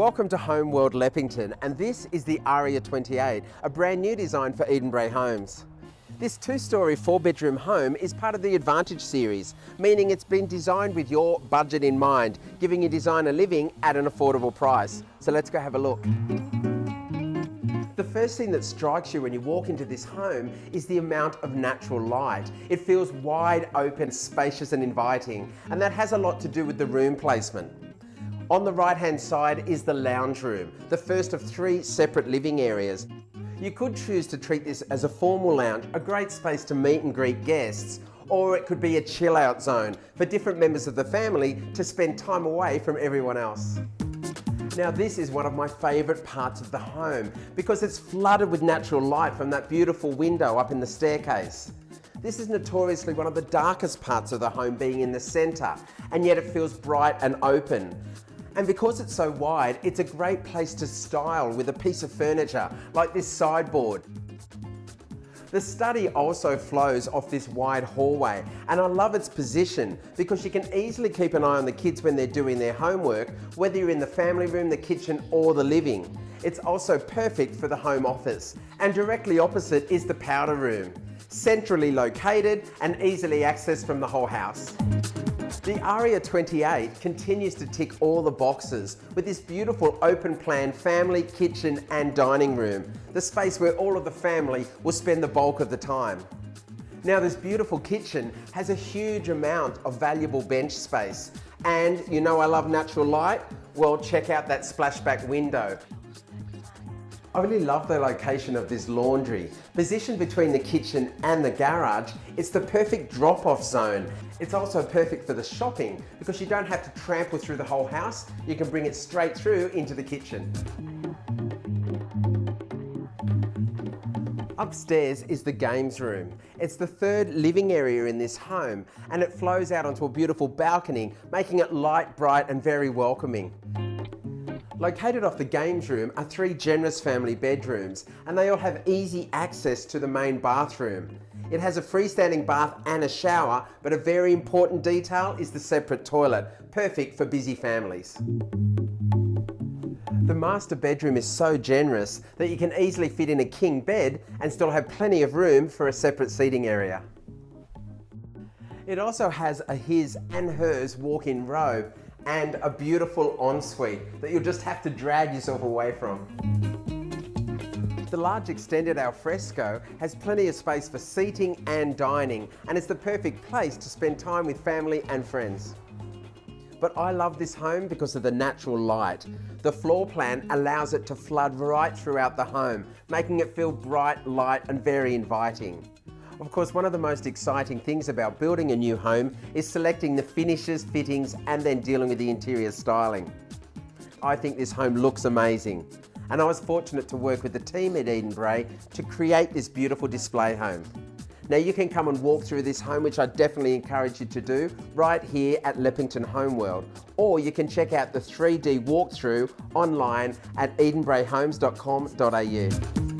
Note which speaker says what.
Speaker 1: Welcome to Home World Leppington, and this is the Aria 28, a brand new design for Brae homes. This two-storey, four-bedroom home is part of the Advantage series, meaning it's been designed with your budget in mind, giving you designer living at an affordable price. So let's go have a look. The first thing that strikes you when you walk into this home is the amount of natural light. It feels wide open, spacious and inviting, and that has a lot to do with the room placement. On the right-hand side is the lounge room, the first of three separate living areas. You could choose to treat this as a formal lounge, a great space to meet and greet guests, or it could be a chill-out zone for different members of the family to spend time away from everyone else. Now this is one of my favourite parts of the home because it's flooded with natural light from that beautiful window up in the staircase. This is notoriously one of the darkest parts of the home, being in the centre, and yet it feels bright and open. And because it's so wide, it's a great place to style with a piece of furniture like this sideboard. The study also flows off this wide hallway, and I love its position because you can easily keep an eye on the kids when they're doing their homework, whether you're in the family room, the kitchen or the living. It's also perfect for the home office, and directly opposite is the powder room, centrally located and easily accessed from the whole house. The Aria 28 continues to tick all the boxes with this beautiful open plan family, kitchen and dining room, the space where all of the family will spend the bulk of the time. Now this beautiful kitchen has a huge amount of valuable bench space, and you know I love natural light? Well, check out that splashback window. I really love the location of this laundry. Positioned between the kitchen and the garage, it's the perfect drop-off zone. It's also perfect for the shopping because you don't have to trample through the whole house. You can bring it straight through into the kitchen. Upstairs is the games room. It's the third living area in this home, and it flows out onto a beautiful balcony, making it light, bright and very welcoming. Located off the games room are three generous family bedrooms, and they all have easy access to the main bathroom. It has a freestanding bath and a shower, but a very important detail is the separate toilet, perfect for busy families. The master bedroom is so generous that you can easily fit in a king bed and still have plenty of room for a separate seating area. It also has a his and hers walk-in robe and a beautiful ensuite that you'll just have to drag yourself away from. The large extended alfresco has plenty of space for seating and dining, and it's the perfect place to spend time with family and friends. But I love this home because of the natural light. The floor plan allows it to flood right throughout the home, making it feel bright, light and very inviting. Of course, one of the most exciting things about building a new home is selecting the finishes, fittings, and then dealing with the interior styling. I think this home looks amazing, and I was fortunate to work with the team at Brae to create this beautiful display home. Now you can come and walk through this home, which I definitely encourage you to do, right here at Leppington Home World, or you can check out the 3D walkthrough online at edenbraehomes.com.au.